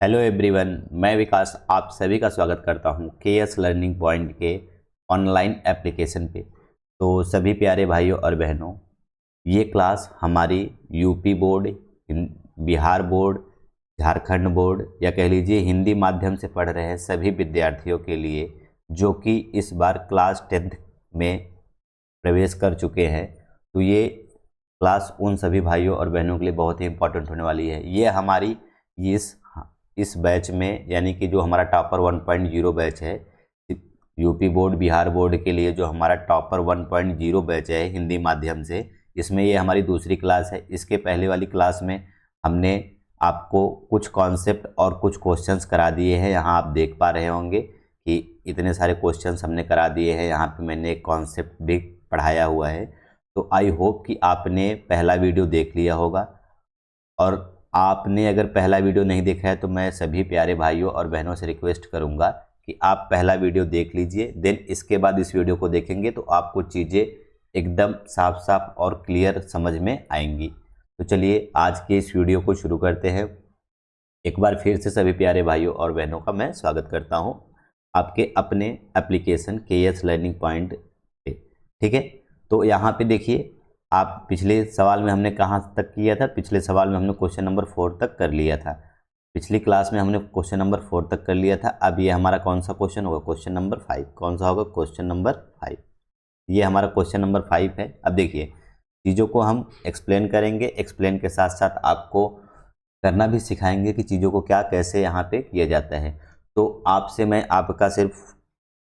Hello everyone, मैं विकास आप सभी का स्वागत करता हूं केएस लर्निंग पॉइंट के ऑनलाइन एप्लीकेशन पे। तो सभी प्यारे भाइयों और बहनों, ये क्लास हमारी UP board, Bihar board, Jharkhand board या कह लीजिए हिंदी माध्यम से पढ़ रहे सभी विद्यार्थियों के लिए, जो कि इस बार क्लास 10th में प्रवेश कर चुके हैं। तो ये क्लास उन सभी भाइयों और बहनों के लिए बहुत ही इम्पोर्टेंट होने वाली है। ये हमारी इस बैच में, यानी कि जो हमारा टॉपर 1.0 बैच है, यूपी बोर्ड बिहार बोर्ड के लिए जो हमारा टॉपर 1.0 बैच है हिंदी माध्यम से, इसमें ये हमारी दूसरी क्लास है। इसके पहले वाली क्लास में हमने आपको कुछ कॉन्सेप्ट और कुछ क्वेश्चंस करा दिए हैं। यहाँ आप देख पा रहे होंगे कि इतने सारे क्वेश्चंस हमने करा दिए हैं। यहाँ पे मैंने एक कॉन्सेप्ट भी पढ़ाया हुआ है। तो आई होप कि आपने पहला वीडियो देख लिया होगा, और आपने अगर पहला वीडियो नहीं देखा है तो मैं सभी प्यारे भाइयों और बहनों से रिक्वेस्ट करूंगा कि आप पहला वीडियो देख लीजिए। देन इसके बाद इस वीडियो को देखेंगे तो आपको चीज़ें एकदम साफ साफ और क्लियर समझ में आएंगी। तो चलिए आज के इस वीडियो को शुरू करते हैं। एक बार फिर से सभी प्यारे भाइयों और बहनों का मैं स्वागत करता हूं आपके अपने एप्लीकेशन केएस लर्निंग पॉइंट पे। ठीक है, तो यहाँ पे देखिए, आप पिछले सवाल में हमने कहाँ तक किया था? पिछले सवाल में हमने क्वेश्चन नंबर 4 तक कर लिया था। पिछली क्लास में हमने क्वेश्चन नंबर 4 तक कर लिया था। अब ये हमारा कौन सा क्वेश्चन होगा? Question number 5। कौन सा होगा? Question number 5। ये हमारा क्वेश्चन नंबर 5 है। अब देखिए, चीज़ों को हम एक्सप्लेन करेंगे, एक्सप्लेन के साथ साथ आपको करना भी सिखाएंगे कि चीज़ों को क्या कैसे यहाँ पे किया जाता है। तो आपसे मैं आपका सिर्फ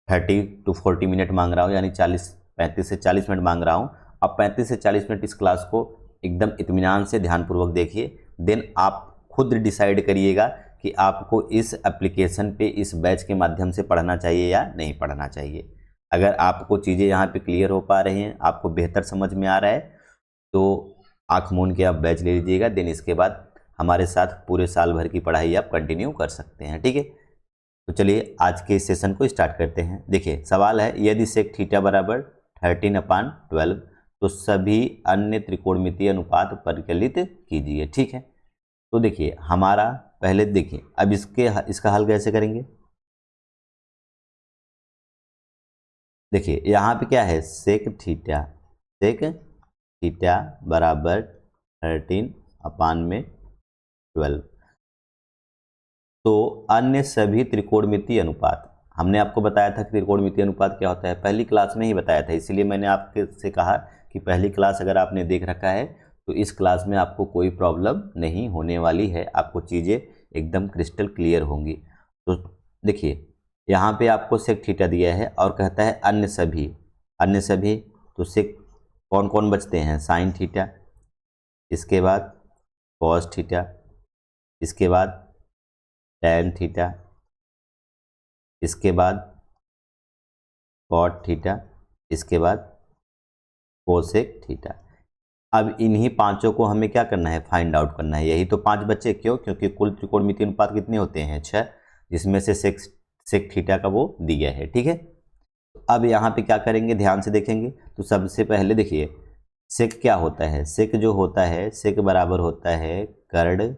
30 to 40 मिनट मांग रहा हूँ, यानी 35 से 40 मिनट मांग रहा हूँ। अब 35 से 40 मिनट इस क्लास को एकदम इत्मीनान से ध्यानपूर्वक देखिए। देन आप खुद डिसाइड करिएगा कि आपको इस एप्लीकेशन पे इस बैच के माध्यम से पढ़ना चाहिए या नहीं पढ़ना चाहिए। अगर आपको चीज़ें यहाँ पे क्लियर हो पा रही हैं, आपको बेहतर समझ में आ रहा है, तो आँख मूंद के आप बैच ले लीजिएगा। देन इसके बाद हमारे साथ पूरे साल भर की पढ़ाई आप कंटिन्यू कर सकते हैं। ठीक है, तो चलिए आज के इस सेशन को स्टार्ट करते हैं। देखिए सवाल है, यदि सेक थीटा बराबर 13/12 तो सभी अन्य त्रिकोणमितीय अनुपात परिकलित कीजिए। ठीक है, तो देखिए हमारा पहले देखिए, अब इसका हल कैसे करेंगे? देखिए यहाँ पे क्या है, सेक थीटा बराबर 13/12। तो अन्य सभी त्रिकोणमितीय अनुपात, हमने आपको बताया था कि त्रिकोणमितीय अनुपात क्या होता है, पहली क्लास में ही बताया था। इसीलिए मैंने आपके से कहा कि पहली क्लास अगर आपने देख रखा है तो इस क्लास में आपको कोई प्रॉब्लम नहीं होने वाली है, आपको चीज़ें एकदम क्रिस्टल क्लियर होंगी। तो देखिए यहाँ पे आपको सेक थीटा दिया है और कहता है अन्य सभी। तो सेक कौन कौन बचते हैं? साइन थीटा, इसके बाद कॉस थीटा, इसके बाद टैन थीटा, इसके बाद कॉट थीटा, इसके बाद कोसेक थीटा। अब इन्हीं पांचों को हमें क्या करना है? फाइंड आउट करना है। यही तो 5 बच्चे, क्यों? क्योंकि कुल त्रिकोणमितीय अनुपात कितने होते हैं? 6, जिसमें से सेक थीटा का वो दिया है। ठीक है, तो अब यहाँ पे क्या करेंगे, ध्यान से देखेंगे। तो सबसे पहले देखिए, सेक क्या होता है? सेक जो होता है, सेक बराबर होता है कर्ण।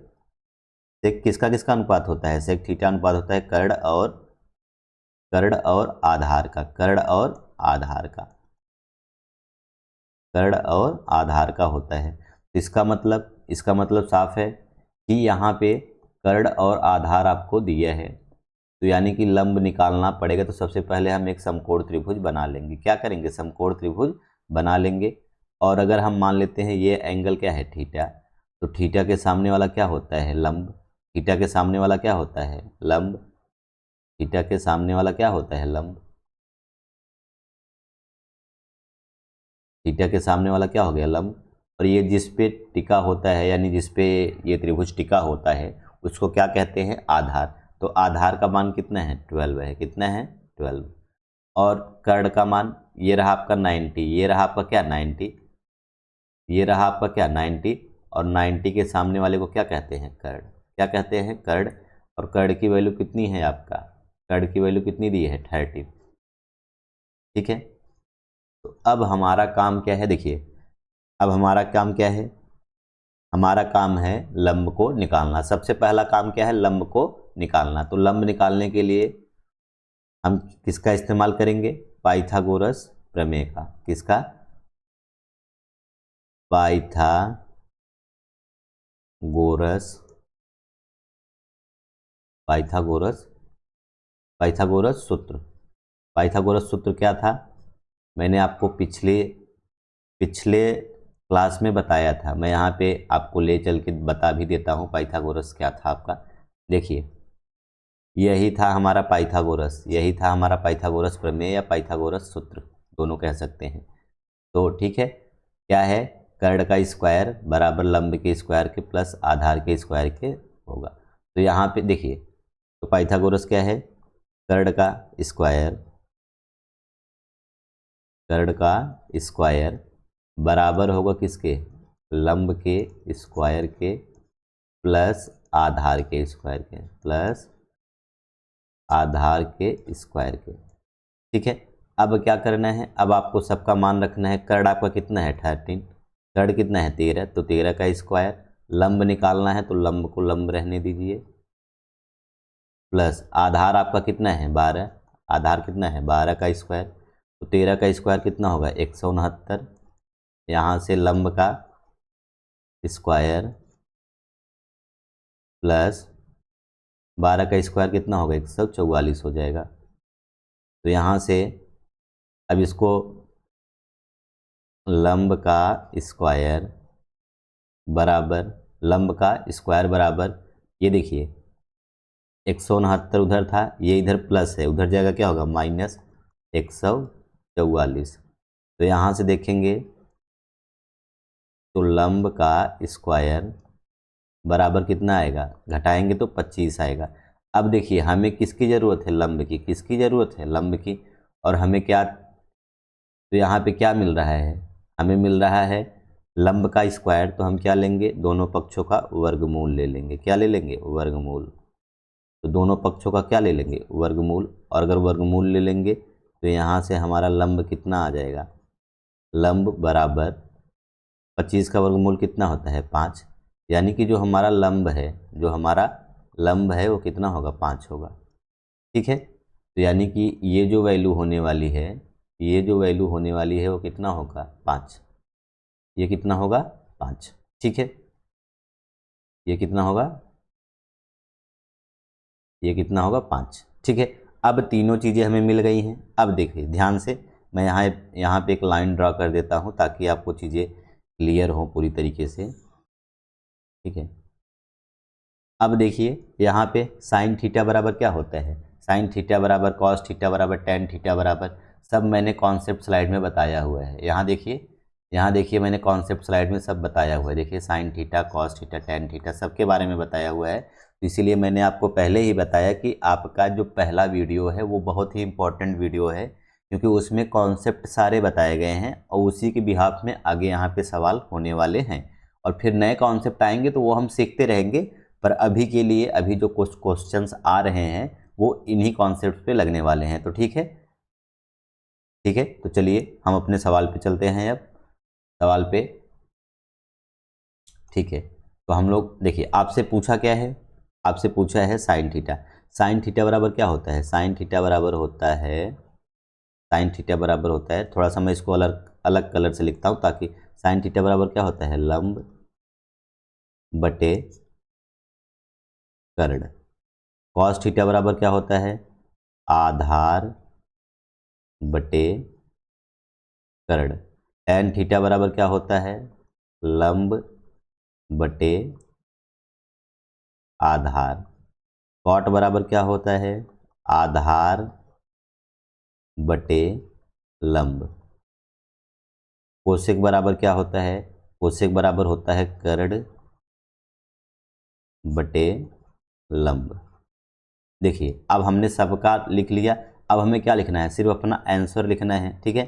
सेक किसका किसका अनुपात होता है? सेक थीटा अनुपात होता है कर्ण और आधार का। कर्ण और आधार का होता है। तो इसका मतलब साफ है कि यहाँ पे कर्ण और आधार आपको दिया है, तो यानी कि लंब निकालना पड़ेगा। तो सबसे पहले हम एक समकोण त्रिभुज बना लेंगे। क्या करेंगे? समकोण त्रिभुज बना लेंगे। और अगर हम मान लेते हैं ये एंगल क्या है? थीटा, तो थीटा के सामने वाला क्या होता है? लंब। थीटा के सामने वाला क्या होता है? लंब। थीटा के सामने वाला क्या होता है? लंब। थीटा के सामने वाला क्या हो गया? लंब। और ये जिस पे टिका होता है, यानी जिस पे ये त्रिभुज टिका होता है, उसको क्या कहते हैं? आधार। तो आधार का मान कितना है? 12 है। कितना है? 12। और कर्ण का मान ये रहा आपका 90, ये रहा आपका क्या? 90, ये रहा आपका क्या? 90। और 90 के सामने वाले को क्या कहते हैं? कर्ण। क्या कहते हैं? कर्ण। और कर्ण की वैल्यू कितनी है आपका? कर्ण की वैल्यू कितनी दी है? 30। ठीक है, तो अब हमारा काम क्या है? देखिए अब हमारा काम क्या है? हमारा काम है लंब को निकालना। सबसे पहला काम क्या है? लंब को निकालना। तो लंब निकालने के लिए हम किसका इस्तेमाल करेंगे? पाइथागोरस प्रमेय का। किसका? पाइथागोरस सूत्र। पाइथागोरस सूत्र क्या था? मैंने आपको पिछले क्लास में बताया था। मैं यहाँ पे आपको ले चल के बता भी देता हूँ पाइथागोरस क्या था आपका। देखिए, यही था हमारा पाइथागोरस प्रमेय या पाइथागोरस सूत्र, दोनों कह सकते हैं। तो ठीक है, क्या है? कर्ण का स्क्वायर बराबर लंब के स्क्वायर के प्लस आधार के स्क्वायर के होगा। तो यहाँ पे देखिए, तो पाइथागोरस क्या है? कर्ण का स्क्वायर बराबर होगा किसके? लंब के स्क्वायर के प्लस आधार के स्क्वायर के। ठीक है, अब क्या करना है? अब आपको सबका मान रखना है। कर्ण आपका कितना है? 13। कर्ण कितना है? 13। तो 13 का स्क्वायर। लंब निकालना है तो लंब को लंब रहने दीजिए, प्लस आधार आपका कितना है? 12। आधार कितना है? 12 का स्क्वायर। तो 13 का स्क्वायर कितना होगा? 169। यहाँ से लंब का स्क्वायर प्लस 12 का स्क्वायर कितना होगा? 144 हो जाएगा। तो यहाँ से अब इसको लंब का स्क्वायर बराबर, ये देखिए 169 उधर था, ये इधर प्लस है, उधर जाएगा क्या होगा? माइनस 144। तो यहाँ से देखेंगे तो लंब का स्क्वायर बराबर कितना आएगा? घटाएंगे तो 25 आएगा। अब देखिए, हमें किसकी ज़रूरत है? लंब की। और हमें क्या, तो यहाँ पे क्या मिल रहा है? हमें मिल रहा है लंब का स्क्वायर। तो हम क्या लेंगे? दोनों पक्षों का वर्गमूल ले लेंगे। क्या ले लेंगे? वर्गमूल। तो दोनों पक्षों का क्या ले लेंगे? वर्गमूल। और अगर वर्गमूल ले लेंगे तो यहाँ से हमारा लंब कितना आ जाएगा? लंब बराबर 25 का वर्गमूल कितना होता है? 5। यानी कि जो हमारा लंब है वो कितना होगा? 5 होगा। ठीक है, तो यानी कि ये जो वैल्यू होने वाली है वो कितना होगा? 5। ये कितना होगा? 5। ठीक है, ये कितना होगा? 5। ठीक है, अब तीनों चीज़ें हमें मिल गई हैं। अब देखिए ध्यान से, मैं यहाँ पे एक लाइन ड्रा कर देता हूँ ताकि आपको चीज़ें क्लियर हो पूरी तरीके से। ठीक है, अब देखिए यहाँ पे साइन थीटा बराबर क्या होता है? साइन थीटा बराबर कॉस थीटा बराबर टेन थीटा बराबर, सब मैंने कॉन्सेप्ट स्लाइड में बताया हुआ है। यहाँ देखिए मैंने कॉन्सेप्ट स्लाइड में सब बताया हुआ है। देखिए sine theta, cos theta, tan theta सबके बारे में बताया हुआ है। तो इसीलिए मैंने आपको पहले ही बताया कि आपका जो पहला वीडियो है वो बहुत ही इंपॉर्टेंट वीडियो है, क्योंकि उसमें कॉन्सेप्ट सारे बताए गए हैं और उसी के बिहाफ में आगे यहाँ पे सवाल होने वाले हैं। और फिर नए कॉन्सेप्ट आएंगे तो वो हम सीखते रहेंगे, पर अभी के लिए अभी जो कुछ क्वेश्चंस आ रहे हैं वो इन्हीं कॉन्सेप्ट पे लगने वाले हैं। तो ठीक है, तो चलिए हम अपने सवाल पे चलते हैं। अब सवाल पे, ठीक है, तो हम लोग देखिए आपसे पूछा क्या है? आपसे पूछा है साइन थीटा। साइन थीटा बराबर क्या होता है? साइन थीटा बराबर होता है, थोड़ा सा मैं इसको अलग अलग कलर से लिखता हूँ ताकि साइन थीटा बराबर क्या होता है? लंब बटे कर्ण। कॉस थीटा बराबर क्या होता है? आधार बटे कर्ण। टेन थीटा बराबर क्या होता है? लंब बटे आधार। कॉट बराबर क्या होता है? आधार बटे लंब। कोसेक बराबर क्या होता है? कोसेक बराबर होता है कर्ण बटे लंब। देखिए अब हमने सबका लिख लिया। अब हमें क्या लिखना है? सिर्फ अपना आंसर लिखना है। ठीक है,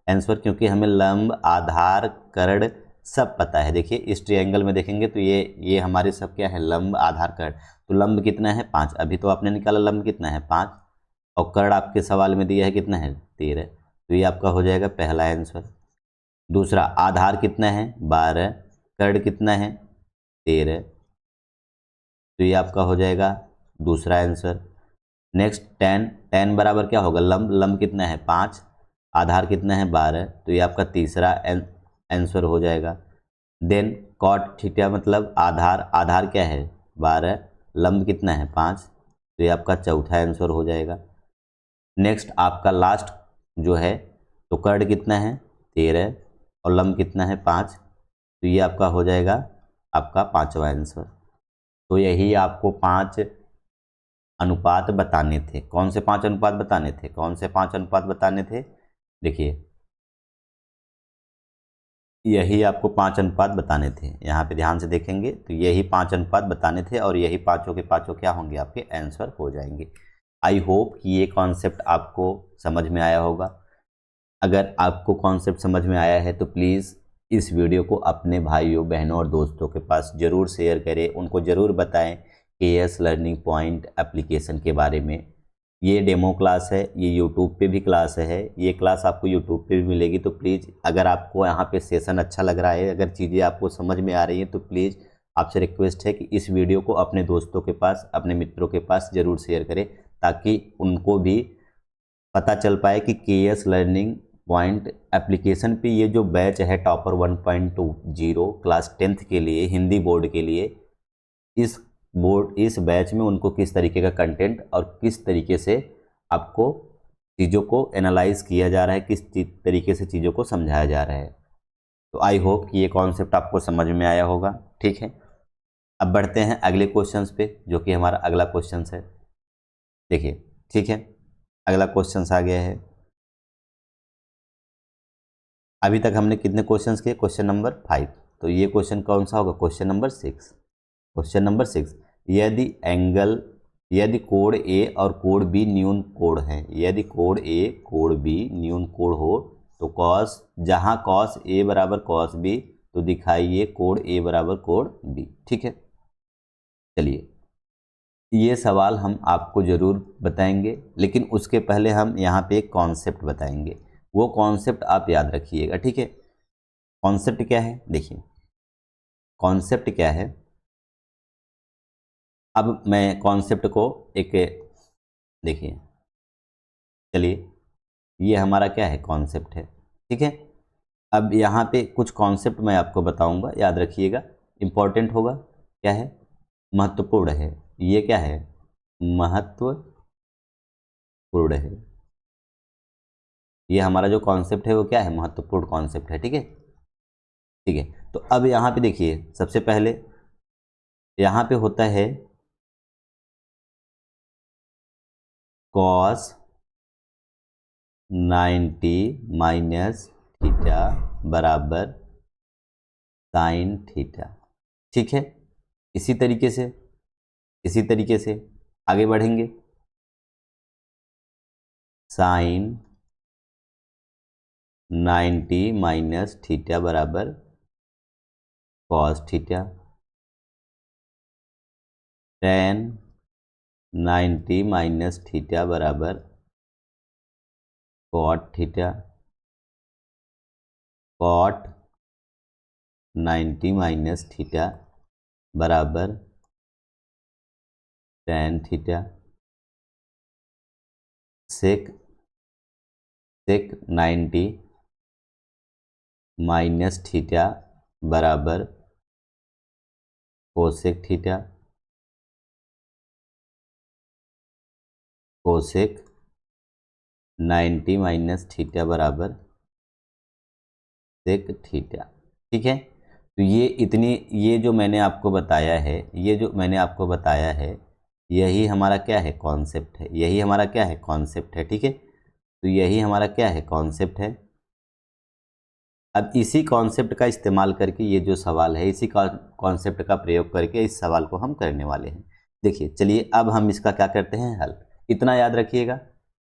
आंसर, क्योंकि हमें लंब, आधार, कर्ण सब पता है। देखिए इस ट्रायंगल में देखेंगे तो ये हमारे सब क्या है? लंब, आधार, कर्ण। तो लंब कितना है? 5। अभी तो आपने निकाला लंब कितना है? 5। और कर्ण आपके सवाल में दिया है कितना है? 13। तो ये आपका हो जाएगा पहला आंसर। दूसरा, आधार कितना है? 12। कर्ण कितना है? 13। तो ये आपका हो जाएगा दूसरा आंसर। नेक्स्ट 10, 10 बराबर क्या होगा, लंब, लंब कितना है 5, आधार कितना है 12, तो ये आपका तीसरा आंसर हो जाएगा। देन कॉट थीटा मतलब आधार, आधार क्या है 12, लंब कितना है 5, तो ये आपका चौथा आंसर हो जाएगा। नेक्स्ट आपका लास्ट जो है, तो कर्ण कितना है 13 और लंब कितना है 5, तो ये आपका हो जाएगा आपका पांचवा आंसर। तो यही आपको 5 अनुपात बताने थे। कौन से 5 अनुपात बताने थे, कौन से 5 अनुपात बताने थे, देखिए यही आपको 5 अनुपात बताने थे। यहाँ पे ध्यान से देखेंगे तो यही 5 अनुपात बताने थे और यही पाँचों के पाँचों क्या होंगे, आपके आंसर हो जाएंगे। आई होप कि ये कॉन्सेप्ट आपको समझ में आया होगा। अगर आपको कॉन्सेप्ट समझ में आया है तो प्लीज़ इस वीडियो को अपने भाइयों बहनों और दोस्तों के पास ज़रूर शेयर करें, उनको ज़रूर बताएं केएस लर्निंग पॉइंट एप्लीकेशन के बारे में। ये डेमो क्लास है, ये यूट्यूब पे भी क्लास है, ये क्लास आपको यूट्यूब पे भी मिलेगी। तो प्लीज़ अगर आपको यहाँ पे सेशन अच्छा लग रहा है, अगर चीज़ें आपको समझ में आ रही हैं, तो प्लीज़ आपसे रिक्वेस्ट है कि इस वीडियो को अपने दोस्तों के पास, अपने मित्रों के पास ज़रूर शेयर करें, ताकि उनको भी पता चल पाए कि केएस लर्निंग पॉइंट एप्लीकेशन पे ये जो बैच है टॉपर 1.20 क्लास 10th के लिए, हिंदी बोर्ड के लिए, इस बैच में उनको किस तरीके का कंटेंट और किस तरीके से आपको चीज़ों को एनालाइज किया जा रहा है, किस तरीके से चीज़ों को समझाया जा रहा है। तो आई होप कि ये कॉन्सेप्ट आपको समझ में आया होगा। ठीक है, अब बढ़ते हैं अगले क्वेश्चंस पे, जो कि हमारा अगला क्वेश्चन है। देखिए, ठीक है, अगला क्वेश्चन आ गया है। अभी तक हमने कितने क्वेश्चंस किए, क्वेश्चन नंबर 5। तो ये क्वेश्चन कौन सा होगा, क्वेश्चन नंबर 6। क्वेश्चन नंबर 6, यदि कोण ए और कोण बी न्यून कोण है, यदि कोण ए कोण बी न्यून कोण हो तो कॉस, जहां कॉस ए बराबर कॉस बी, तो दिखाइए कोण ए बराबर कोण बी। ठीक है, चलिए ये सवाल हम आपको ज़रूर बताएंगे, लेकिन उसके पहले हम यहाँ पे एक कॉन्सेप्ट बताएंगे। वो कॉन्सेप्ट आप याद रखिएगा। ठीक है, कॉन्सेप्ट क्या है, देखिए कॉन्सेप्ट क्या है। अब मैं कॉन्सेप्ट को एक, देखिए चलिए ये हमारा क्या है, कॉन्सेप्ट है। ठीक है, अब यहाँ पे कुछ कॉन्सेप्ट मैं आपको बताऊंगा, याद रखिएगा, इम्पोर्टेंट होगा। क्या है, महत्वपूर्ण है। ये क्या है, महत्वपूर्ण है। ये हमारा जो कॉन्सेप्ट है वो क्या है, महत्वपूर्ण कॉन्सेप्ट है। ठीक है, ठीक है। तो अब यहाँ पे देखिए, सबसे पहले यहाँ पे होता है कॉस 90 माइनस थीटा बराबर साइन थीटा। ठीक है, इसी तरीके से आगे बढ़ेंगे। साइन 90 माइनस थीटा बराबर cos theta. Tan 90 minus theta बराबर cot theta. Cot 90 minus theta बराबर tan theta. Sec 90 minus theta बराबर cosec theta. Cosec 90 minus theta बराबर सेक थीटा। ठीक है, तो ये जो मैंने आपको बताया है, यही हमारा क्या है, कॉन्सेप्ट है। यही हमारा क्या है, कॉन्सेप्ट है। ठीक है, तो यही हमारा क्या है, कॉन्सेप्ट है। अब इसी कॉन्सेप्ट का इस्तेमाल करके ये जो सवाल है, इसी कॉन्सेप्ट का प्रयोग करके इस सवाल को हम करने वाले हैं। देखिए चलिए, अब हम इसका क्या करते हैं, हल। इतना याद रखिएगा।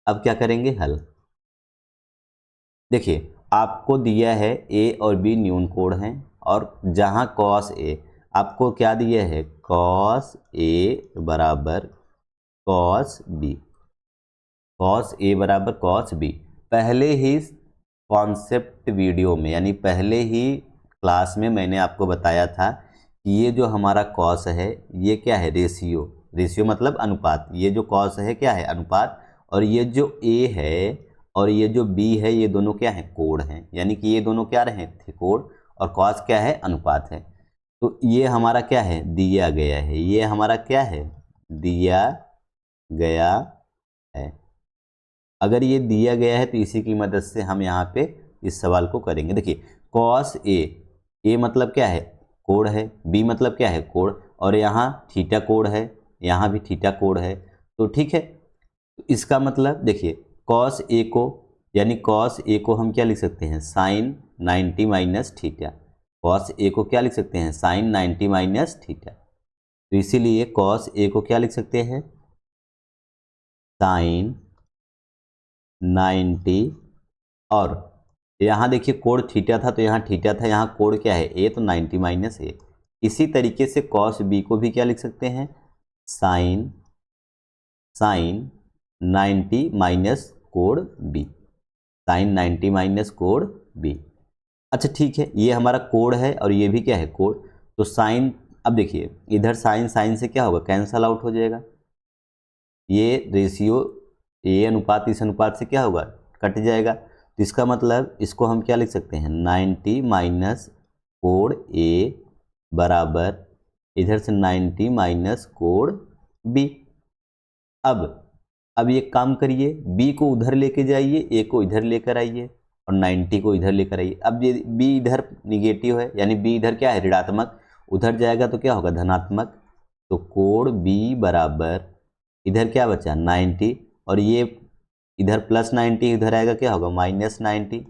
अब क्या करेंगे, हल। देखिए आपको दिया है ए और बी न्यून कोण हैं, और जहां कॉस ए, आपको क्या दिया है, कॉस ए बराबर कॉस बी। कॉस ए बराबर कॉस बी। पहले ही कॉन्सेप्ट वीडियो में, यानी पहले ही क्लास में मैंने आपको बताया था कि ये जो हमारा कॉस है, ये क्या है, रेशियो। रेशियो मतलब अनुपात, ये जो कॉस है क्या है, अनुपात, और ये जो ए है और ये जो बी है ये दोनों क्या है, कोण हैं, यानी कि ये दोनों क्या रहे थे, कोण, और कॉस क्या है, अनुपात है। तो ये हमारा क्या है, दिया गया है, ये हमारा क्या है, दिया गया है। अगर ये दिया गया है तो इसी की मदद से हम यहाँ पे इस सवाल को करेंगे। देखिए कॉस ए मतलब क्या है, कोण है, बी मतलब क्या है, कोण, और यहाँ थीटा कोण है, यहाँ भी थीटा कोण है। तो ठीक है, तो इसका मतलब देखिए कॉस ए को, यानी कॉस ए को हम क्या लिख सकते हैं, sign 90 minus theta. Cos A को क्या लिख सकते हैं, साइन 90 माइनस थीटा। तो इसीलिए कॉस ए को क्या लिख सकते हैं, साइन 90, और यहाँ देखिए कोण थीटा था तो यहाँ थीटा था, यहाँ कोण क्या है, ए, तो 90 माइनस ए। इसी तरीके से कॉस बी को भी क्या लिख सकते हैं, साइन 90 माइनस कोण बी, साइन 90 माइनस कोण बी। अच्छा ठीक है, ये हमारा कोण है और ये भी क्या है, कोण। तो साइन, अब देखिए इधर साइन साइन से क्या होगा, कैंसल आउट हो जाएगा, ये रेशियो ए अनुपात इस अनुपात से क्या होगा, कट जाएगा। तो इसका मतलब इसको हम क्या लिख सकते हैं, 90 माइनस कोण ए बराबर इधर से 90 माइनस कोण बी। अब ये काम करिए, बी को उधर लेके जाइए, ए को इधर लेकर आइए और 90 को इधर लेकर आइए। अब ये बी इधर निगेटिव है, यानी बी इधर क्या है, ऋणात्मक, उधर जाएगा तो क्या होगा, धनात्मक। तो कोण बी बराबर इधर क्या बचा, 90, और ये इधर प्लस 90, इधर आएगा क्या होगा, माइनस 90।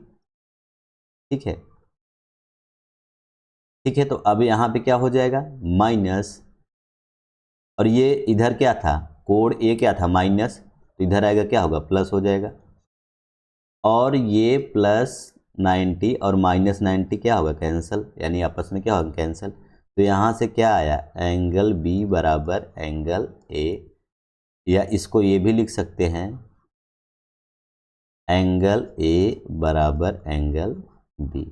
ठीक है, ठीक है, तो अब यहाँ पे क्या हो जाएगा, माइनस, और ये इधर क्या था, कोण ए क्या था, माइनस, तो इधर आएगा क्या होगा, प्लस हो जाएगा, और ये प्लस 90 और माइनस 90 क्या होगा, कैंसिल, यानी आपस में क्या होगा, कैंसिल। तो यहाँ से क्या आया, एंगल बी बराबर एंगल ए, या इसको ये भी लिख सकते हैं, एंगल ए बराबर एंगल बी।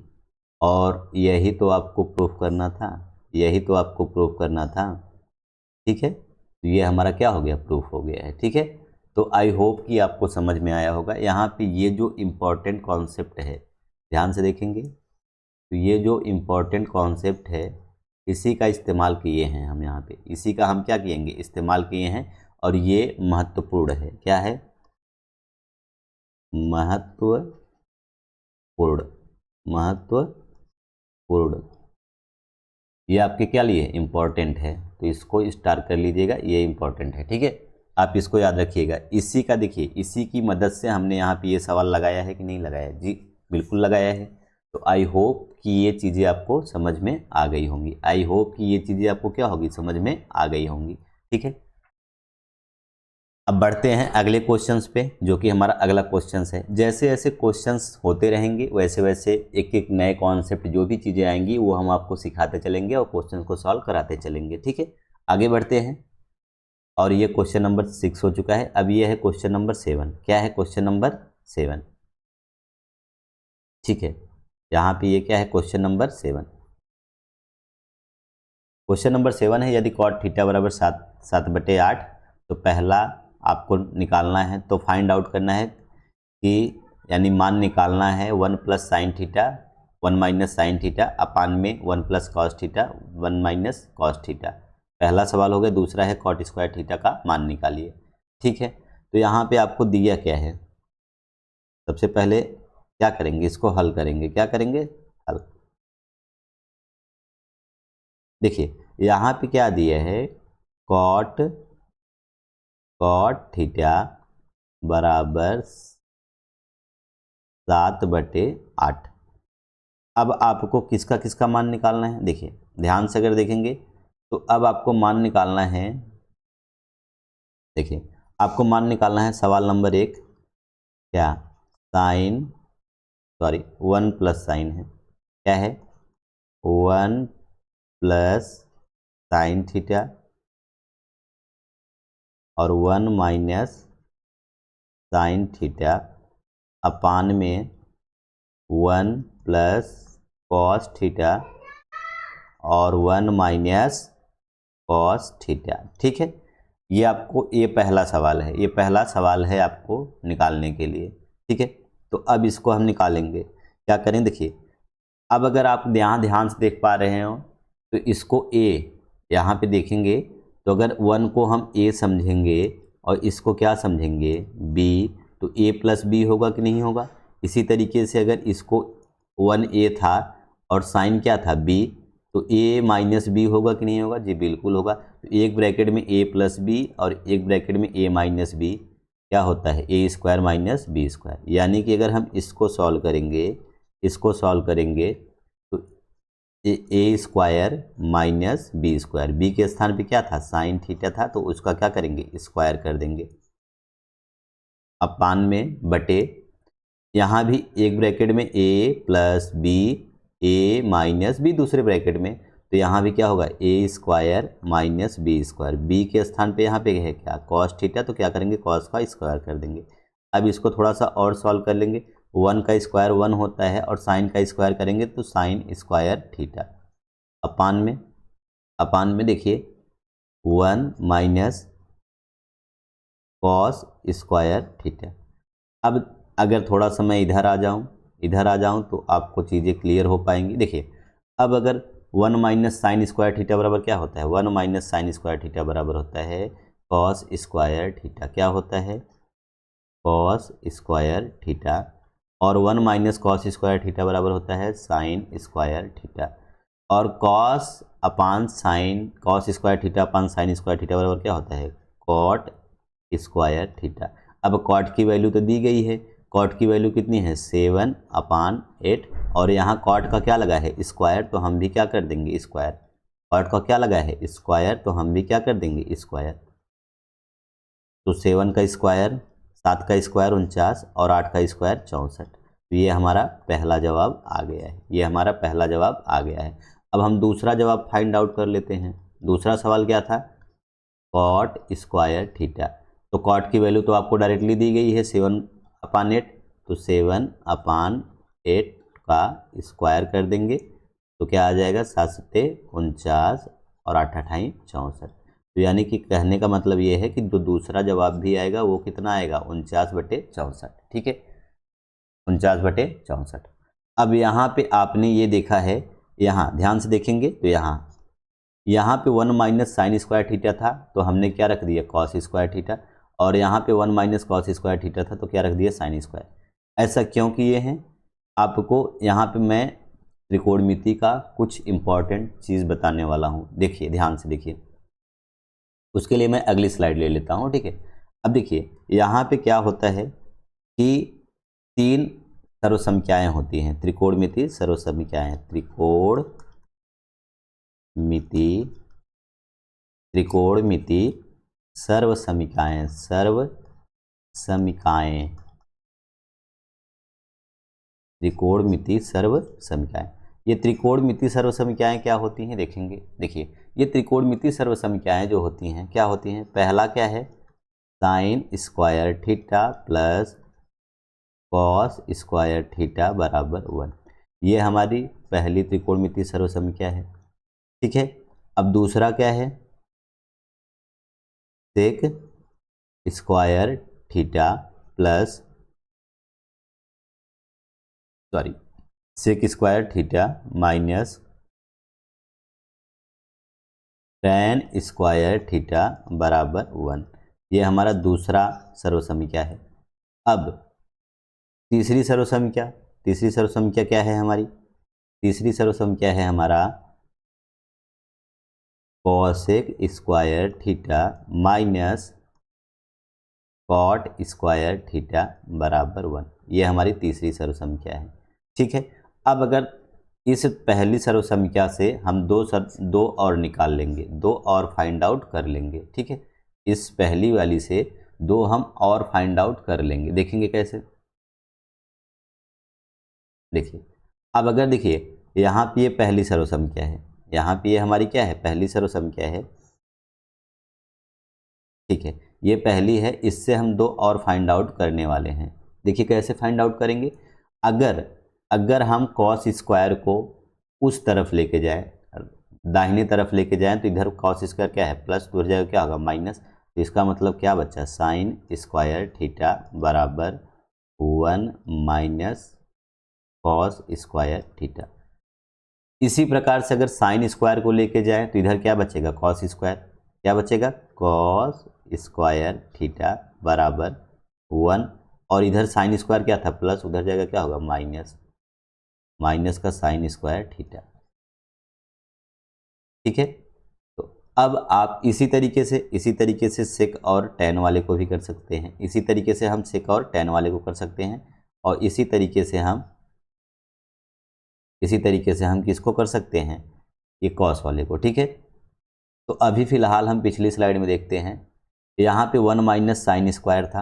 और यही तो आपको प्रूफ करना था, यही तो आपको प्रूफ करना था। ठीक है, तो ये हमारा क्या हो गया, प्रूफ हो गया है। ठीक है, तो आई होप कि आपको समझ में आया होगा। यहाँ पे ये जो इम्पोर्टेंट कॉन्सेप्ट है, ध्यान से देखेंगे तो ये जो इम्पोर्टेंट कॉन्सेप्ट है इसी का इस्तेमाल किए हैं हम यहाँ पे, इसी का हम क्या किएंगे, इस्तेमाल किए हैं, और ये महत्वपूर्ण है। क्या है, महत्वपूर्ण, महत्वपूर्ण, ये आपके क्या लिए इम्पोर्टेंट है, तो इसको स्टार कर लीजिएगा, ये इम्पोर्टेंट है। ठीक है, आप इसको याद रखिएगा। इसी का देखिए, इसी की मदद से हमने यहाँ पे ये सवाल लगाया है कि नहीं लगाया, जी बिल्कुल लगाया है। तो आई होप कि ये चीज़ें आपको समझ में आ गई होंगी, आई होप कि ये चीज़ें आपको क्या होगी, समझ में आ गई होंगी। ठीक है, अब बढ़ते हैं अगले क्वेश्चंस पे, जो कि हमारा अगला क्वेश्चंस है। जैसे जैसे क्वेश्चंस होते रहेंगे वैसे वैसे एक एक नए कॉन्सेप्ट जो भी चीज़ें आएंगी वो हम आपको सिखाते चलेंगे और क्वेश्चंस को सॉल्व कराते चलेंगे। ठीक है, आगे बढ़ते हैं, और ये क्वेश्चन नंबर 6 हो चुका है। अब ये है क्वेश्चन नंबर 7। क्या है, क्वेश्चन नंबर 7। ठीक है, यहाँ पे ये क्या है, क्वेश्चन नंबर 7। क्वेश्चन नंबर 7 है, यदि कॉट थीटा बराबर 7/8, तो पहला आपको निकालना है, तो फाइंड आउट करना है कि, यानी मान निकालना है 1 plus sine theta 1 minus sine theta upon में 1 plus cos theta 1 minus cos theta. पहला सवाल हो गया। दूसरा है कॉट स्क्वायर थीटा का मान निकालिए। ठीक है, तो यहाँ पे आपको दिया क्या है, सबसे पहले क्या करेंगे, इसको हल करेंगे। क्या करेंगे, हल। देखिए यहाँ पे क्या दिया है, कॉट थीटा बराबर 7/8। अब आपको किसका किसका मान निकालना है, देखिए ध्यान से अगर देखेंगे तो अब आपको मान निकालना है, देखिए आपको मान निकालना है सवाल नंबर 1, क्या, साइन, सॉरी 1 प्लस साइन है, क्या है, 1 प्लस साइन थीटा और 1 माइनस साइन थीटा अपान में 1 प्लस कॉस थीटा और 1 माइनस कॉस थीटा। ठीक है, ये आपको ये पहला सवाल है, ये पहला सवाल है आपको निकालने के लिए, ठीक है। तो अब इसको हम निकालेंगे, क्या करें देखिए। अब अगर आप यहाँ ध्यान से देख पा रहे हो तो इसको ए यहाँ पे देखेंगे, तो अगर 1 को हम ए समझेंगे और इसको क्या समझेंगे बी, तो ए प्लस बी होगा कि नहीं होगा। इसी तरीके से अगर इसको 1a था और साइन क्या था बी, तो a माइनस बी होगा कि नहीं होगा, जी बिल्कुल होगा। तो एक ब्रैकेट में a प्लस बी और एक ब्रैकेट में a माइनस बी क्या होता है ए स्क्वायर माइनस बी स्क्वायर। यानी कि अगर हम इसको सॉल्व करेंगे, इसको सॉल्व करेंगे तो A square minus B square, B के स्थान पे क्या था साइन थीटा था, तो उसका क्या करेंगे स्क्वायर कर देंगे अपान में बटे, यहाँ भी एक ब्रैकेट में a plus B, A minus B दूसरे ब्रैकेट में, तो यहाँ भी क्या होगा A square minus B square, B के स्थान पे यहाँ पे है क्या कॉस थीटा, तो क्या करेंगे कॉस का स्क्वायर कर देंगे। अब इसको थोड़ा सा और सॉल्व कर लेंगे, 1 का स्क्वायर 1 होता है और साइन का स्क्वायर करेंगे तो साइन स्क्वायर थीटा अपान में देखिए 1 माइनस कॉस स्क्वायर थीटा। अब अगर थोड़ा सा मैं इधर आ जाऊं तो आपको चीज़ें क्लियर हो पाएंगी। देखिए अब अगर 1 माइनस साइन स्क्वायर थीटा बराबर क्या होता है, 1 माइनस साइन स्क्वायर थीटा बराबर होता है कॉस स्क्वायर थीटा, क्या होता है कॉस स्क्वायर थीटा, और 1 माइनस कॉस स्क्वायर थीटा बराबर होता है साइन स्क्वायर थीटा, और कॉस अपान sign, cos square theta upon sine square theta बराबर क्या होता है कॉट स्क्वायर थीटा। अब कॉट की वैल्यू तो दी गई है, कॉट की वैल्यू कितनी है 7/8, और यहाँ कॉट का क्या लगा है स्क्वायर, तो हम भी क्या कर देंगे स्क्वायर, कॉट का क्या लगा है स्क्वायर, तो हम भी क्या कर देंगे स्क्वायर। तो 7 का स्क्वायर 7 का स्क्वायर 49 और 8 का स्क्वायर 64, तो ये हमारा पहला जवाब आ गया है, ये हमारा पहला जवाब आ गया है। अब हम दूसरा जवाब फाइंड आउट कर लेते हैं। दूसरा सवाल क्या था कॉट स्क्वायर थीटा, तो कॉट की वैल्यू तो आपको डायरेक्टली दी गई है 7/8, तो 7/8 का स्क्वायर कर देंगे तो क्या आ जाएगा 7 सत्ते 49 और 8 अठाई 64। तो यानी कि कहने का मतलब ये है कि जो दूसरा जवाब भी आएगा वो कितना आएगा 49/64, ठीक है 49/64। अब यहाँ पे आपने ये देखा है, यहाँ ध्यान से देखेंगे तो यहाँ पे 1 माइनस साइन स्क्वायर थीटा था तो हमने क्या रख दिया कॉस स्क्वायर थीटा, और यहाँ पे 1 माइनस कॉस स्क्वायर थीटा था तो क्या रख दिया साइन स्क्वायर। ऐसा क्यों किए हैं, आपको यहाँ पे मैं त्रिकोणमिति का कुछ इम्पॉर्टेंट चीज़ बताने वाला हूँ। देखिए ध्यान से देखिए, उसके लिए मैं अगली स्लाइड ले लेता हूँ, ठीक है। अब देखिए यहाँ पे क्या होता है कि 3 सर्वसंख्याएँ होती हैं, त्रिकोणमिति सर्वसंख्याएँ, त्रिकोणमिति सर्वसमीकाएँ, त्रिकोणमिति सर्वसमीकाएँ। ये त्रिकोणमिति सर्वसमीकाएँ क्या होती हैं देखेंगे। देखिए ये त्रिकोणमिति सर्वसमीकाएँ जो होती हैं क्या होती हैं, पहला क्या है sine square theta plus cos square theta बराबर 1, ये हमारी पहली त्रिकोणमिति सर्वसमीका है, ठीक है। अब दूसरा क्या है sec square theta plus sec square theta minus tan square theta बराबर 1, ये हमारा दूसरा सर्वसमीका है। अब तीसरी सर्वसमीका क्या है हमारी, तीसरी सर्वसमीका है हमारा cosec square theta minus cot square theta बराबर 1, ये हमारी तीसरी सर्वसमीका है, ठीक है। अब अगर इस पहली सर्वसमीका से हम दो और निकाल लेंगे, दो और फाइंड आउट कर लेंगे, ठीक है। इस पहली वाली से दो हम और फाइंड आउट कर लेंगे, देखेंगे कैसे। देखिए अब अगर देखिए यहाँ पे ये पहली सर्वसमीका है, यहाँ पे ये हमारी क्या है पहली सर्वसमीका है, ठीक है ये पहली है, इससे हम दो और फाइंड आउट करने वाले हैं। देखिए कैसे फाइंड आउट करेंगे, अगर हम कॉस स्क्वायर को उस तरफ लेके जाएं, दाहिने तरफ लेके जाएं, तो इधर कॉस स्क्वायर क्या है प्लस, तो हो जाएगा क्या होगा माइनस, तो इसका मतलब क्या बचा, साइन स्क्वायर थीटा बराबर 1 माइनस कॉस स्क्वायर थीटा। इसी प्रकार से अगर साइन स्क्वायर को लेके जाए तो इधर क्या बचेगा, कॉस स्क्वायर। क्या बचेगा, कॉस स्क्वायर थीटा बराबर 1, और इधर साइन स्क्वायर क्या था, प्लस, उधर जाएगा क्या होगा, माइनस, माइनस का साइन स्क्वायर थीटा। ठीक है, तो अब आप इसी तरीके से सेक और टेन वाले को भी कर सकते हैं। इसी तरीके से हम सेक और टेन वाले को कर सकते हैं, और इसी तरीके से हम किसको कर सकते हैं, ये कॉस वाले को। ठीक है, तो अभी फ़िलहाल हम पिछली स्लाइड में देखते हैं, यहाँ पे 1 माइनस साइन स्क्वायर था,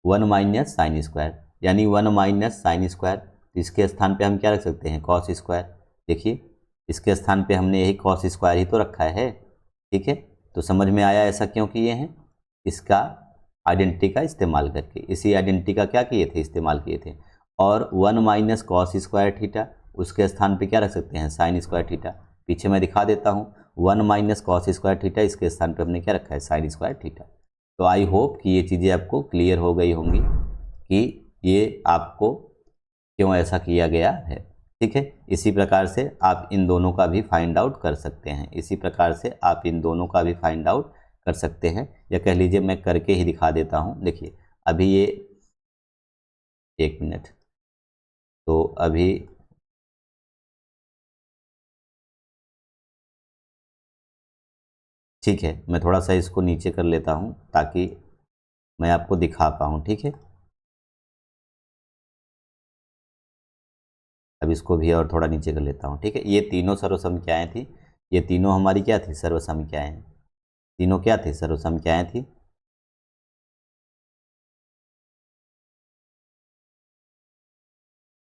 1 माइनस साइन स्क्वायर, यानी 1 माइनस साइन स्क्वायर। तो इसके स्थान पे हम क्या रख सकते हैं, कॉस स्क्वायर। देखिए, इसके स्थान पे हमने यही कॉस स्क्वायर ही तो रखा है। ठीक है, तो समझ में आया ऐसा क्यों किए हैं, इसका आइडेंटिटी का इस्तेमाल करके, इसी आइडेंटिटी का क्या किए थे, इस्तेमाल किए थे। और 1 माइनस कॉस स्क्वायर थीटा, उसके स्थान पे क्या रख सकते हैं, साइन स्क्वायर थीटा। पीछे मैं दिखा देता हूँ, 1 माइनस कॉस स्क्वायर थीटा, इसके स्थान पे हमने क्या रखा है, साइन स्क्वायर थीटा। तो आई होप कि ये चीज़ें आपको क्लियर हो गई होंगी कि ये आपको क्यों ऐसा किया गया है। ठीक है, इसी प्रकार से आप इन दोनों का भी फाइंड आउट कर सकते हैं, या कह लीजिए मैं करके ही दिखा देता हूँ। देखिए अभी ये, एक मिनट, तो अभी ठीक है, मैं थोड़ा सा इसको नीचे कर लेता हूँ ताकि मैं आपको दिखा पाऊँ। ठीक है, अब इसको भी और थोड़ा नीचे कर लेता हूँ। ठीक है, ये तीनों सर्वसंख्याएँ थी, ये तीनों हमारी क्या थी, सर्वसंख्याएँ। तीनों क्या थी, सर्वसंख्याएँ थी।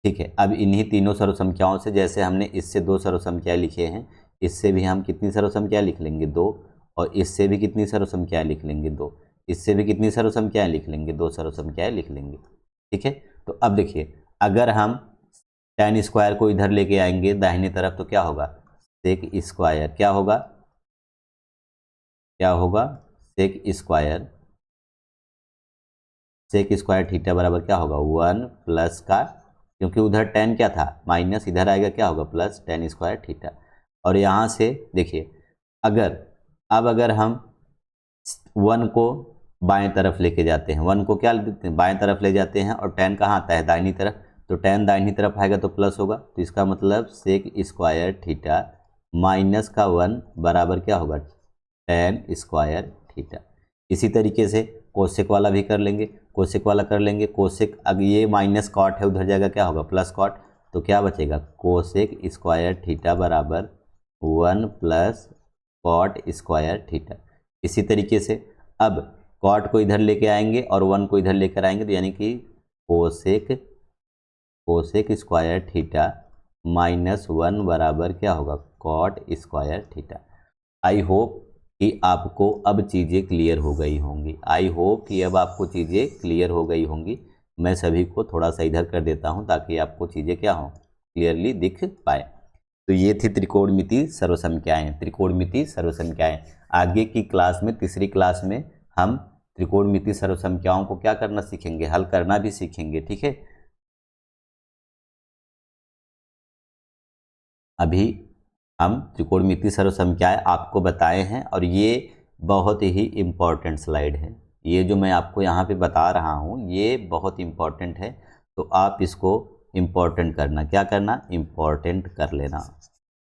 ठीक है, अब इन्हीं तीनों सर्वसंख्याओं से, जैसे हमने इससे 2 सर्वसंख्याएँ लिखे हैं, इससे भी हम कितनी सर्वसंख्याएँ लिख लेंगे, 2, और इससे भी कितनी सर्वसंख्याएँ लिख लेंगे, 2, इससे भी कितनी सर्वसंख्याएँ लिख लेंगे, 2 सर्वसंख्याएँ लिख लेंगे। ठीक है, तो अब देखिए, अगर हम tan स्क्वायर को इधर लेके आएंगे दाहिने तरफ, तो क्या होगा, सेक स्क्वायर, क्या होगा, सेक स्क्वायर थीटा बराबर क्या होगा, 1 प्लस का, क्योंकि उधर tan क्या था, माइनस, इधर आएगा क्या होगा, प्लस tan स्क्वायर थीटा। और यहाँ से देखिए, अगर हम 1 को बाएं तरफ लेके जाते हैं, 1 को क्या लेते हैं, बाएं तरफ ले जाते हैं, और tan कहाँ आता है, दाहिनी तरफ, तो tan दाहिनी तरफ आएगा तो प्लस होगा। तो इसका मतलब सेक स्क्वायर थीटा माइनस का 1 बराबर क्या होगा, tan स्क्वायर थीटा। इसी तरीके से कोसेक वाला भी कर लेंगे, कोसेक, अब ये माइनस कॉट है, उधर जाएगा क्या होगा, प्लस कॉट, तो क्या बचेगा, कोसेक स्क्वायर थीटा बराबर 1 प्लस कॉट स्क्वायर थीटा। इसी तरीके से अब कॉट को इधर लेके आएंगे और 1 को इधर लेकर आएंगे, तो यानी कि कोसेक स्क्वायर थीटा माइनस 1 बराबर क्या होगा, cot square theta. I hope कि आपको अब चीज़ें क्लियर हो गई होंगी। मैं सभी को थोड़ा सा इधर कर देता हूं ताकि आपको चीज़ें क्या हों, क्लियरली दिख पाए। तो ये थी त्रिकोणमिति सर्वसंख्याएं। आगे की क्लास में, तीसरी क्लास में, हम त्रिकोणमिति सर्वसंख्याओं को क्या करना सीखेंगे, हल करना भी सीखेंगे। ठीक है, अभी हम त्रिकोणमिति सर्वसंख्याएं आपको बताए हैं, और ये बहुत ही इम्पॉर्टेंट स्लाइड है। ये जो मैं आपको यहाँ पे बता रहा हूँ, ये बहुत इम्पॉर्टेंट है, तो आप इसको इम्पॉर्टेंट करना, क्या करना, इम्पॉर्टेंट कर लेना।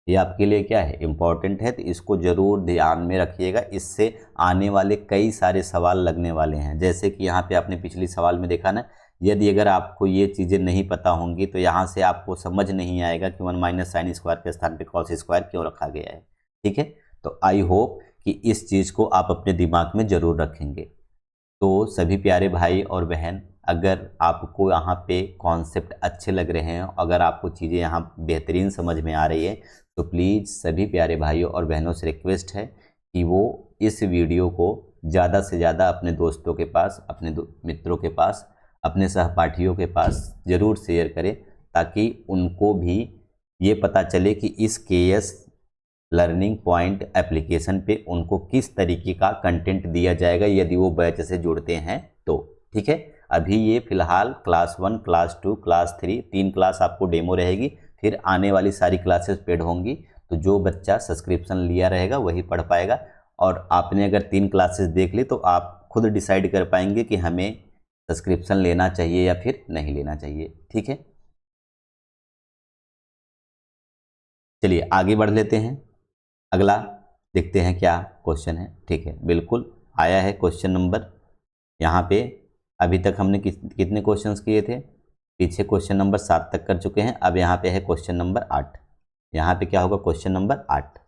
ये आपके लिए क्या है, इम्पॉर्टेंट है, तो इसको ज़रूर ध्यान में रखिएगा। इससे आने वाले कई सारे सवाल लगने वाले हैं। जैसे कि यहाँ पे आपने पिछली सवाल में देखा ना, यदि अगर आपको ये चीज़ें नहीं पता होंगी तो यहाँ से आपको समझ नहीं आएगा कि 1 माइनस साइन स्क्वायर के स्थान पे कॉस स्क्वायर क्यों रखा गया है। ठीक है, तो आई होप कि इस चीज़ को आप अपने दिमाग में ज़रूर रखेंगे। तो सभी प्यारे भाई और बहन, अगर आपको यहाँ पे कॉन्सेप्ट अच्छे लग रहे हैं, अगर आपको चीज़ें यहाँ बेहतरीन समझ में आ रही है, तो प्लीज़ सभी प्यारे भाइयों और बहनों से रिक्वेस्ट है कि वो इस वीडियो को ज़्यादा से ज़्यादा अपने दोस्तों के पास, अपने मित्रों के पास, अपने सहपाठियों के पास ज़रूर शेयर करें, ताकि उनको भी ये पता चले कि इस केएस लर्निंग पॉइंट एप्लीकेशन पे उनको किस तरीके का कंटेंट दिया जाएगा यदि वो बैच से जुड़ते हैं तो। ठीक है, अभी ये फिलहाल क्लास 1, क्लास 2, क्लास 3 3 क्लास आपको डेमो रहेगी, फिर आने वाली सारी क्लासेस पेड होंगी। तो जो बच्चा सब्सक्रिप्शन लिया रहेगा वही पढ़ पाएगा, और आपने अगर 3 क्लासेस देख ली तो आप खुद डिसाइड कर पाएंगे कि हमें सब्सक्रिप्शन लेना चाहिए या फिर नहीं लेना चाहिए। ठीक है, चलिए आगे बढ़ लेते हैं, अगला देखते हैं क्या क्वेश्चन है। ठीक है, बिल्कुल आया है क्वेश्चन नंबर यहाँ पे। अभी तक हमने कितने क्वेश्चंस किए थे, पीछे क्वेश्चन नंबर 7 तक कर चुके हैं। अब यहाँ पे है क्वेश्चन नंबर 8। यहाँ पे क्या होगा, क्वेश्चन नंबर 8।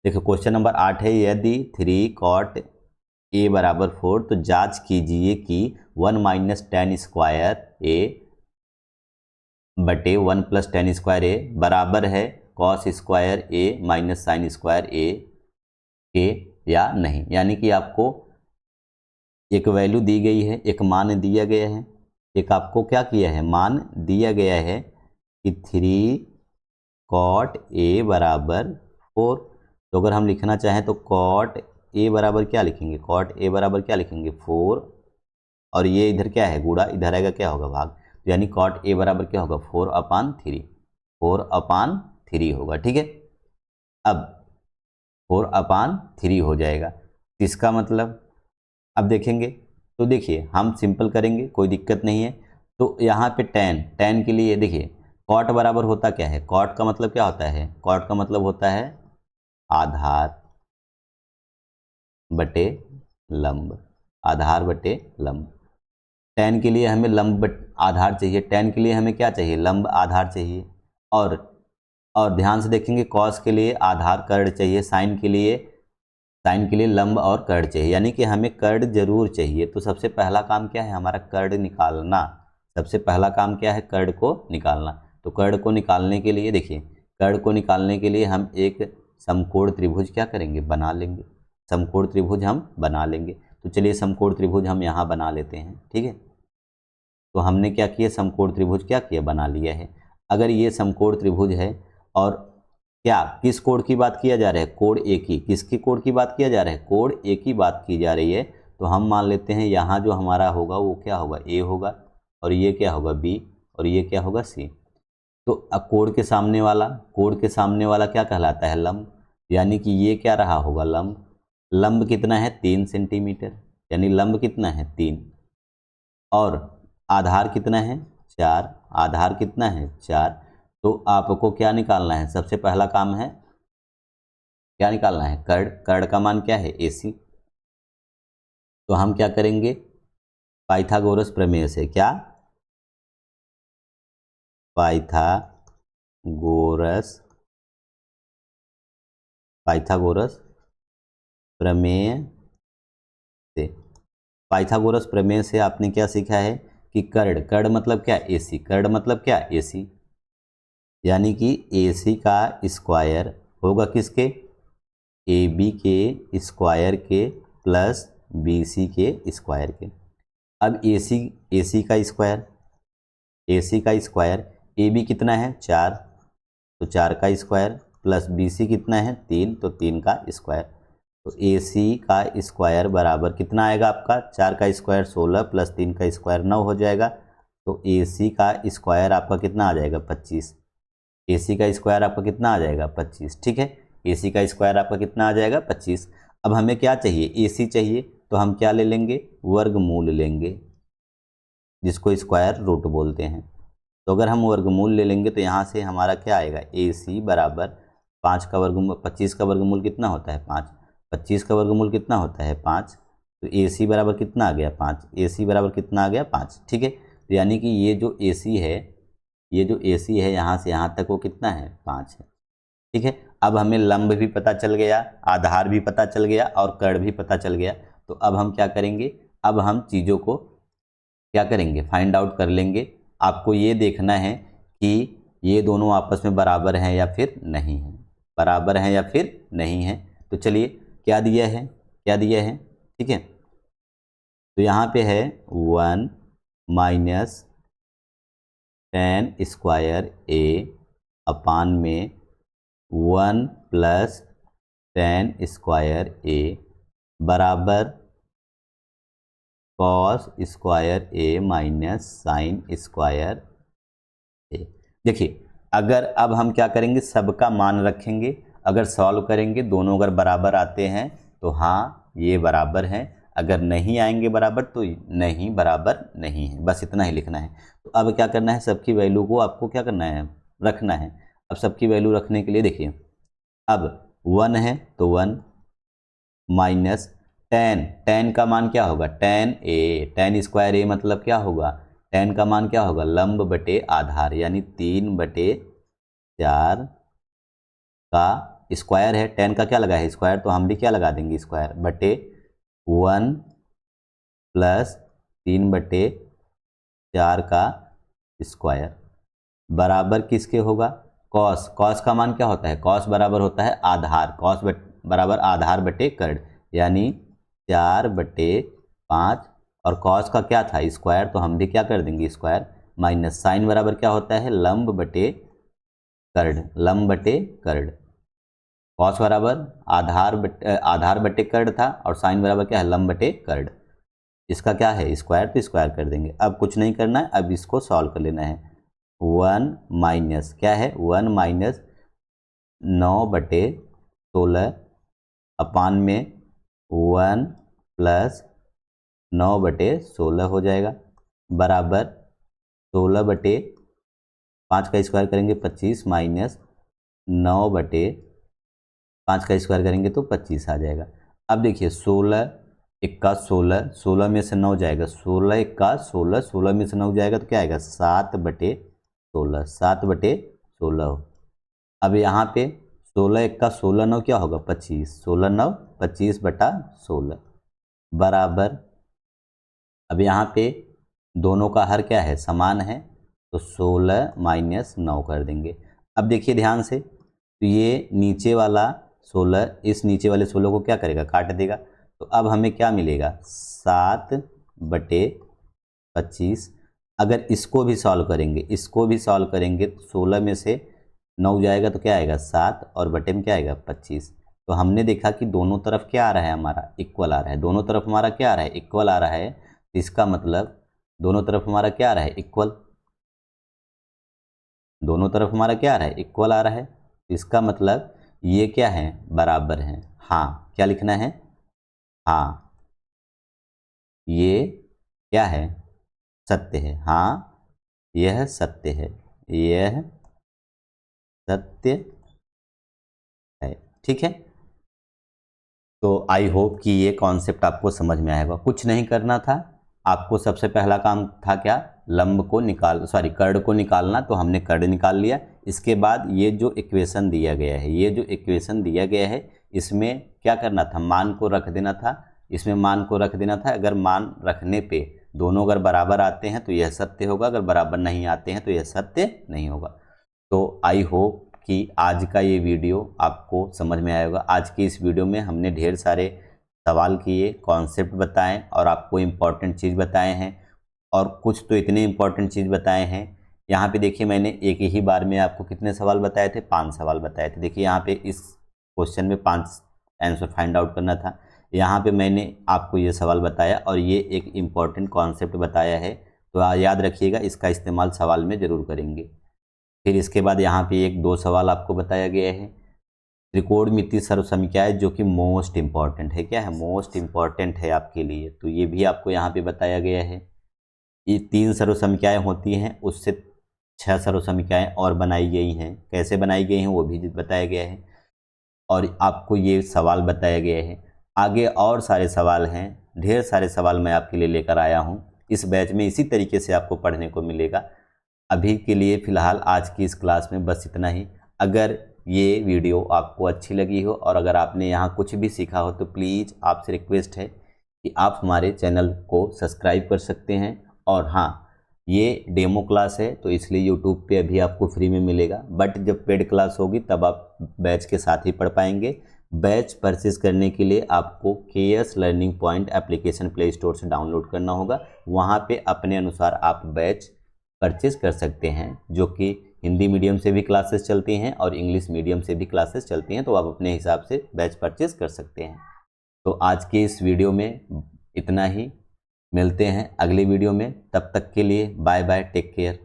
देखो क्वेश्चन नंबर 8 है, यदि 3 cot a बराबर 4 तो जांच कीजिए कि 1 माइनस टेन स्क्वायर ए बटे 1 प्लस टेन स्क्वायर ए बराबर है कॉस स्क्वायर ए माइनस साइन स्क्वायर ए के या नहीं। यानी कि आपको एक वैल्यू दी गई है, एक मान दिया गया है, एक आपको क्या किया है, मान दिया गया है कि 3 cot a बराबर 4। तो अगर हम लिखना चाहें तो cot a बराबर क्या लिखेंगे, cot a बराबर क्या लिखेंगे 4, और ये इधर क्या है गुणा, इधर आएगा क्या होगा भाग। तो यानी cot a बराबर क्या होगा 4/3, 4/3 होगा। ठीक है, अब 4/3 हो जाएगा। इसका मतलब अब देखेंगे तो देखिए हम सिंपल करेंगे, कोई दिक्कत नहीं है। तो यहाँ पे टेन के लिए देखिए कॉट बराबर होता क्या है, कॉट का मतलब क्या होता है, कॉट का मतलब होता है आधार बटे लंब, आधार बटे लंब। टेन के लिए हमें लंब आधार चाहिए, टेन के लिए हमें क्या चाहिए, लंब आधार चाहिए। और ध्यान से देखेंगे कॉस के लिए आधार कर्ण चाहिए, साइन के लिए लंब और कर्ण चाहिए, यानी कि हमें कर्ण जरूर चाहिए। तो सबसे पहला काम क्या है हमारा, कर्ण निकालना। सबसे पहला काम क्या है, कर्ण को निकालना। तो कर्ण को निकालने के लिए देखिए, कर्ण को निकालने के लिए हम एक समकोण त्रिभुज क्या करेंगे, बना लेंगे। समकोण त्रिभुज हम बना लेंगे। तो चलिए समकोण त्रिभुज हम यहाँ बना लेते हैं। ठीक है, तो हमने क्या किया, समकोण त्रिभुज क्या किया, बना लिया है। अगर ये समकोण त्रिभुज है और क्या किस कोण की बात किया जा रहा है, कोण ए की, किसकी कोण की बात किया जा रहा है, कोण ए की बात की जा रही है। तो हम मान लेते हैं यहाँ जो हमारा होगा वो क्या होगा, ए होगा, और ये क्या होगा बी, और ये क्या होगा सी। तो अब कोण के सामने वाला क्या कहलाता है, लंब। यानी कि ये क्या रहा होगा, लंब। लंब कितना है 3 सेंटीमीटर, यानी लंब कितना है 3, और आधार कितना है 4, आधार कितना है 4। तो आपको क्या निकालना है, सबसे पहला काम है क्या निकालना है, कर्ण। कर्ण का मान क्या है, AC। तो हम क्या करेंगे, पाइथागोरस प्रमेय से, क्या, पाइथागोरस प्रमेय से, पाइथागोरस प्रमेय से आपने क्या सीखा है कि कर्ण मतलब क्या, AC। कर्ण मतलब क्या, AC। यानी कि AC का स्क्वायर होगा किसके, AB के स्क्वायर के प्लस BC के स्क्वायर के। अब AC का स्क्वायर, AB कितना है 4, तो 4 का स्क्वायर, प्लस BC कितना है 3, तो 3 का स्क्वायर। तो AC का स्क्वायर बराबर कितना आएगा आपका, 4 का स्क्वायर 16 प्लस 3 का स्क्वायर 9 हो जाएगा। तो AC का स्क्वायर आपका कितना आ जाएगा 25। AC का स्क्वायर आपका कितना आ जाएगा 25। ठीक है, AC का स्क्वायर आपका कितना आ जाएगा 25। अब हमें क्या चाहिए, AC चाहिए, तो हम क्या ले लेंगे, वर्गमूल लेंगे, जिसको स्क्वायर रूट बोलते हैं। तो अगर हम वर्गमूल ले लेंगे तो यहाँ से हमारा क्या आएगा, AC बराबर 5 का वर्गमूल, 25 का वर्गमूल कितना होता है 5, 25 का वर्गमूल कितना होता है 5। तो AC बराबर कितना आ गया 5, AC बराबर कितना आ गया 5। ठीक है, तो यानी कि ये जो AC है यहाँ से यहाँ तक वो कितना है 5 है। ठीक है, अब हमें लंब भी पता चल गया, आधार भी पता चल गया, और कर्ण भी पता चल गया। तो अब हम क्या करेंगे, अब हम चीज़ों को क्या करेंगे, फाइंड आउट कर लेंगे। आपको ये देखना है कि ये दोनों आपस में बराबर हैं या फिर नहीं हैं, बराबर हैं या फिर नहीं हैं। तो चलिए क्या दिया है, ठीक है। तो यहाँ पे है 1 माइनस टेन स्क्वायर A अपान में 1 प्लस tan स्क्वायर ए बराबर कॉस स्क्वायर ए माइनस साइन स्क्वायर ए। देखिए, अगर अब हम क्या करेंगे, सबका मान रखेंगे, अगर सॉल्व करेंगे दोनों अगर बराबर आते हैं तो हाँ ये बराबर हैं, अगर नहीं आएंगे बराबर तो नहीं, बराबर नहीं है। बस इतना ही लिखना है। तो अब क्या करना है, सबकी वैल्यू को आपको क्या करना है, रखना है। अब सबकी वैल्यू रखने के लिए देखिए, अब 1 है तो 1 माइनस tan का मान क्या होगा, tan स्क्वायर ए मतलब क्या होगा, tan का मान क्या होगा, लंब बटे आधार, यानी 3/4 का स्क्वायर है। tan का क्या लगा है, स्क्वायर, तो हम भी क्या लगा देंगे, स्क्वायर बटे 1 प्लस 3/4 का स्क्वायर बराबर किसके होगा, कॉस का मान क्या होता है, कॉस बराबर होता है आधार, कॉस बराबर आधार बटे कर्ण, यानी 4/5, और कॉस का क्या था, स्क्वायर, तो हम भी क्या कर देंगे, स्क्वायर, माइनस साइन बराबर क्या होता है, लंब बटे कर्ण, कॉस बराबर आधार बटे कर्ण था, और साइन बराबर क्या है, लंब बटे कर्ण। इसका क्या है, स्क्वायर, तो स्क्वायर कर देंगे। अब कुछ नहीं करना है, अब इसको सॉल्व कर लेना है। 1 माइनस क्या है, 1 माइनस 9/16 अपान में 1 प्लस 9/16 हो जाएगा, बराबर 16/5 का स्क्वायर करेंगे 25, माइनस 9/5 का स्क्वायर करेंगे तो 25 आ जाएगा। अब देखिए 16 इक्का 16, 16 में से 9 जाएगा, 16 इक्का 16, 16 में से 9 जाएगा तो क्या आएगा, 7/16, 7/16। अब यहाँ पे 16 इक्का 16, 9 क्या होगा, 25, 16 9 25/16 बराबर, अब यहाँ पे दोनों का हर क्या है, समान है, तो 16 माइनस 9 कर देंगे। अब देखिए ध्यान से, तो ये नीचे वाला 16 इस नीचे वाले 16 को क्या करेगा, काट देगा, तो अब हमें क्या मिलेगा, 7/25। अगर इसको भी सॉल्व करेंगे तो 16 में से 9 जाएगा तो क्या आएगा, 7, और बटे में क्या आएगा, 25। तो हमने देखा कि दोनों तरफ क्या आ रहा है, हमारा इक्वल आ रहा है, दोनों तरफ हमारा क्या आ रहा है, इक्वल आ रहा है। तो इसका मतलब दोनों तरफ हमारा क्या आ रहा है, इक्वल, दोनों तरफ हमारा क्या आ रहा है, इक्वल आ रहा है। तो इसका मतलब ये क्या है, बराबर है। हाँ, क्या लिखना है, हाँ ये क्या है, सत्य है, हाँ यह सत्य है, यह सत्य है। ठीक है, तो आई होप कि ये कॉन्सेप्ट आपको समझ में आएगा। कुछ नहीं करना था आपको, सबसे पहला काम था क्या, लंब को कर्ण को निकालना, तो हमने कर्ण निकाल लिया। इसके बाद ये जो इक्वेशन दिया गया है, इसमें क्या करना था, मान को रख देना था, इसमें मान को रख देना था। अगर मान रखने पे दोनों अगर बराबर आते हैं तो यह सत्य होगा, अगर बराबर नहीं आते हैं तो यह सत्य नहीं होगा। तो आई होप कि आज का ये वीडियो आपको समझ में आएगा। आज की इस वीडियो में हमने ढेर सारे सवाल किए, कॉन्सेप्ट बताएं और आपको इम्पॉर्टेंट चीज़ बताए हैं, और कुछ तो इतने इम्पॉर्टेंट चीज़ बताए हैं। यहाँ पे देखिए, मैंने एक ही बार में आपको कितने सवाल बताए थे, 5 सवाल बताए थे। देखिए यहाँ पे इस क्वेश्चन में 5 आंसर फाइंड आउट करना था, यहाँ पे मैंने आपको ये सवाल बताया और ये एक इम्पॉर्टेंट कॉन्सेप्ट बताया है। तो याद रखिएगा, इसका इस्तेमाल सवाल में ज़रूर करेंगे। फिर इसके बाद यहाँ पे 1-2 सवाल आपको बताया गया है, त्रिकोणमितीय सर्वसमीकरण, जो कि मोस्ट इम्पॉर्टेंट है। क्या है, मोस्ट इम्पॉर्टेंट है आपके लिए, तो ये भी आपको यहाँ पे बताया गया है। ये 3 सर्वसमीकरण होती हैं, उससे 6 सर्वसमीकरण और बनाई गई हैं। कैसे बनाई गई हैं वो भी बताया गया है, और आपको ये सवाल बताया गया है। आगे और सारे सवाल हैं, ढेर सारे सवाल मैं आपके लिए लेकर आया हूँ। इस बैच में इसी तरीके से आपको पढ़ने को मिलेगा। अभी के लिए फ़िलहाल आज की इस क्लास में बस इतना ही। अगर ये वीडियो आपको अच्छी लगी हो और अगर आपने यहाँ कुछ भी सीखा हो तो प्लीज़ आपसे रिक्वेस्ट है कि आप हमारे चैनल को सब्सक्राइब कर सकते हैं। और हाँ, ये डेमो क्लास है तो इसलिए यूट्यूब पे अभी आपको फ्री में मिलेगा, बट जब पेड क्लास होगी तब आप बैच के साथ ही पढ़ पाएंगे। बैच परचेज़ करने के लिए आपको KS learning point application play store से डाउनलोड करना होगा। वहाँ पे अपने अनुसार आप बैच परचेज़ कर सकते हैं, जो कि हिंदी मीडियम से भी क्लासेस चलती हैं और इंग्लिश मीडियम से भी क्लासेस चलती हैं, तो आप अपने हिसाब से बैच परचेज कर सकते हैं। तो आज के इस वीडियो में इतना ही, मिलते हैं अगले वीडियो में, तब तक के लिए बाय बाय, टेक केयर।